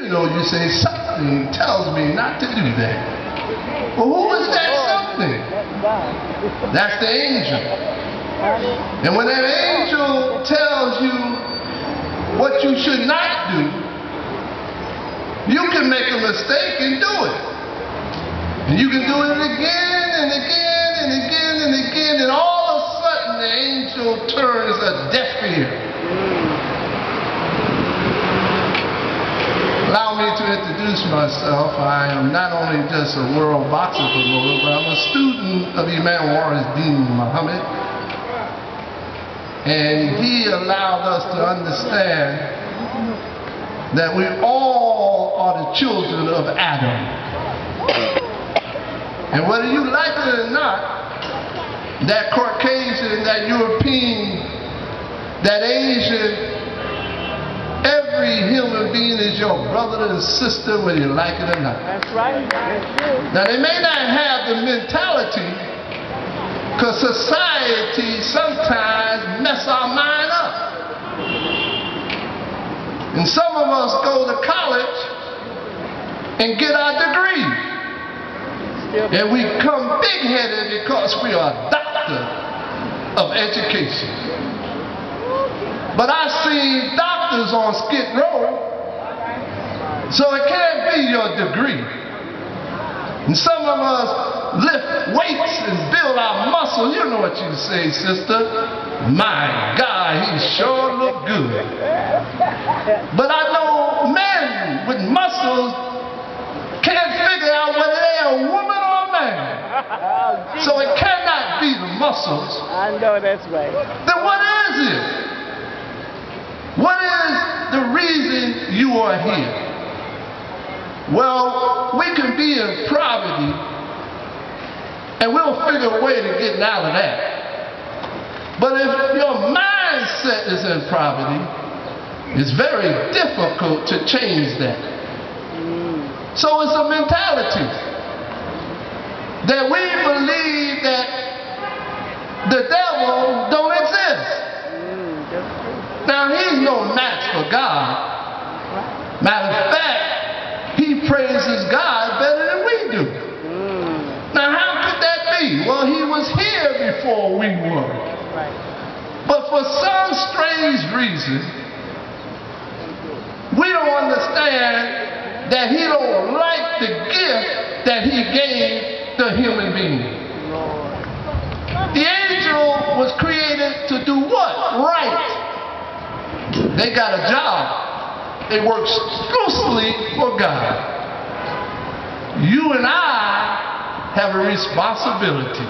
You know, you say something tells me not to do that. Well, who is that something? That's the angel. And when that angel tells you what you should not do, you can make a mistake and do it. And you can do it again and again and again and again, and all of a sudden the angel turns a deaf ear. Allow me to introduce myself. I am not only just a world boxing promoter, but I'm a student of Imam Warisdin Muhammad. And he allowed us to understand that we all are the children of Adam. And whether you like it or not, that Caucasian, that European, that Asian, every human being is your brother and sister, whether you like it or not. That's right. That's true. Now, they may not have the mentality, because society sometimes mess our mind up. And some of us go to college and get our degree. And we come big-headed because we are a doctor of education. But I've seen doctors on Skid Row, so it can't be your degree. And some of us lift weights and build our muscles. You know what you say, sister. My God, he sure look good. But I know men with muscles can't figure out whether they're a woman or a man. So it cannot be the muscles. I know that's right. Then what is it? What is the reason you are here? Well, we can be in poverty, and we'll figure a way to get out of that. But if your mindset is in poverty, it's very difficult to change that. So it's a mentality that we believe that the devil don't exist. Now, he's no match for God. Matter of fact, he praises God better than we do. Now, how could that be? Well, he was here before we were. But for some strange reason, we don't understand that he don't like the gift that he gave the human being. The angel was created to do what? Right. They got a job. They work exclusively for God. You and I have a responsibility.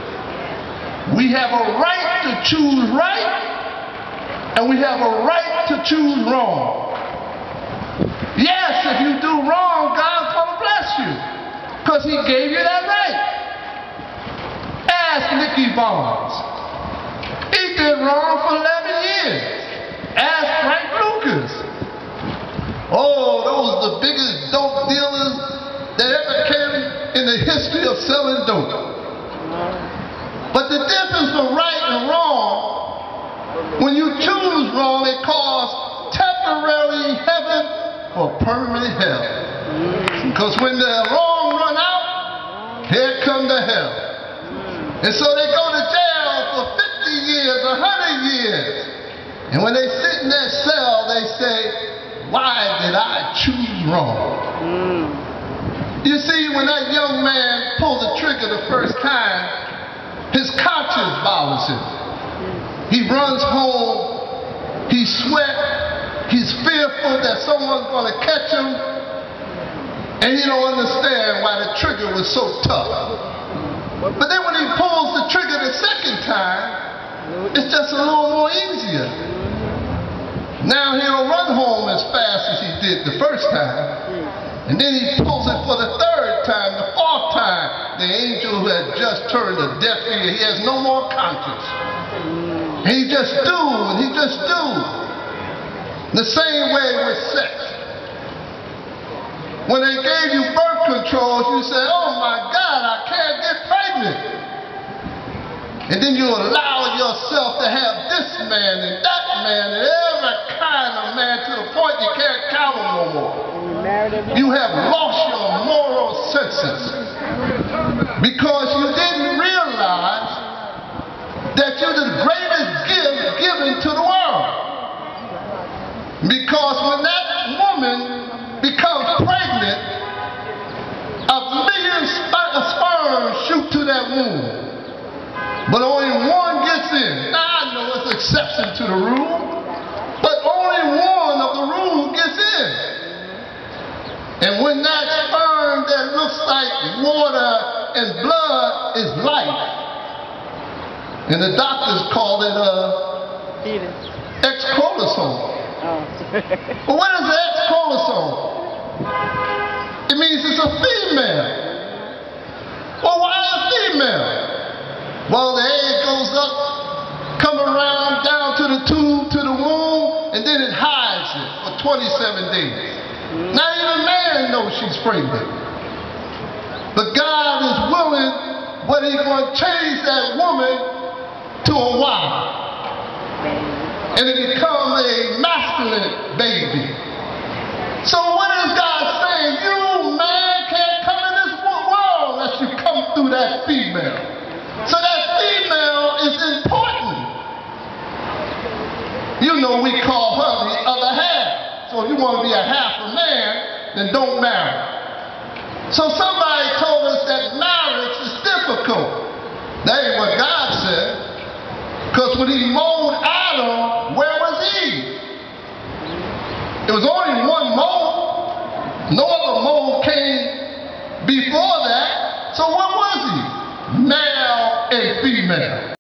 We have a right to choose right, and we have a right to choose wrong. Yes, if you do wrong, God's going to bless you, because he gave you that right. Ask Nicky Bonds. He did wrong for 11 years. Ask Frank Lucas. Oh, those are the biggest dope dealers that ever came in the history of selling dope. But the difference from right and wrong, when you choose wrong, it causes temporary heaven for permanent hell. Because when the wrong run out, here come the hell. And so they go to jail for 50 years, 100 years. And when they sit in that cell, they say, why did I choose wrong? You see, when that young man pulls the trigger the first time, his conscience bothers him. He runs home, he sweats, he's fearful that someone's going to catch him, and he don't understand why the trigger was so tough. But then when he pulls the trigger the second time, it's just a little more easier. Now he'll run home as fast as he did the first time, and then he pulls it for the third time, the fourth time. The angel who had just turned a deaf ear, he has no more conscience. And he just do, and he just do. The same way with sex. When they gave you birth controls, you say, oh my God, I can't get pregnant. And then you allow yourself to have this man and that man and every kind of man to the point you can't count them no more. You have lost your moral senses because you didn't realize that you're the greatest gift given to the world. Because when that woman becomes pregnant, a million sperm shoot to that womb. But only one gets in. Now I know it's an exception to the rule, but only one of the rule gets in. And when that sperm that looks like water and blood is life, and the doctors call it X-chromosome. But what is the X-chromosome? It means it's a female. Well, why a female? Well, the egg goes up, come around down to the tube, to the womb, and then it hides it for 27 days. Not even a man knows she's pregnant. But God is willing, but He's going to change that woman to a wife. And it becomes a masculine baby. So what is God saying? You, man, can't come in this world unless you come through that female. So that female is important. You know we call her the other half. So if you want to be a half a man, then don't marry. So somebody told us that marriage is difficult. That ain't what God said. Because when He molded Adam, where was Eve? It was only one mold. No other mold came before that. So what was he? Male and female.